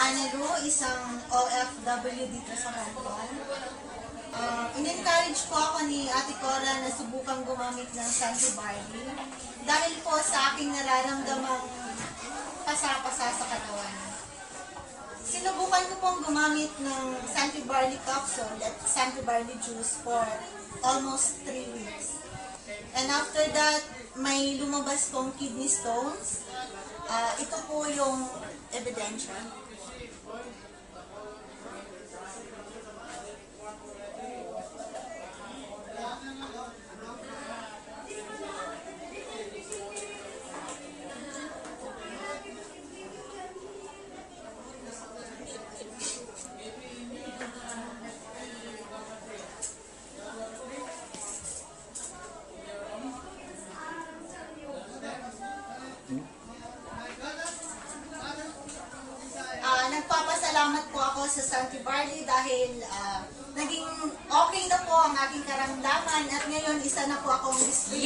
Anaru, isang OFW dito sa Canton. In-encourage po ako ni Ate Cora na subukang gumamit ng Santi Barley dahil po sa aking nararamdamang pasa-pasa sa katawan. Sinubukan ko pong gumamit ng Santi Barley capsule at Santi Barley juice for almost 3 weeks. And after that, may lumabas pong kidney stones. Ito po yung ebidensya. Nagpapasalamat po ako sa Santi Barley dahil naging okay na po ang aking karamdaman at ngayon isa na po akong district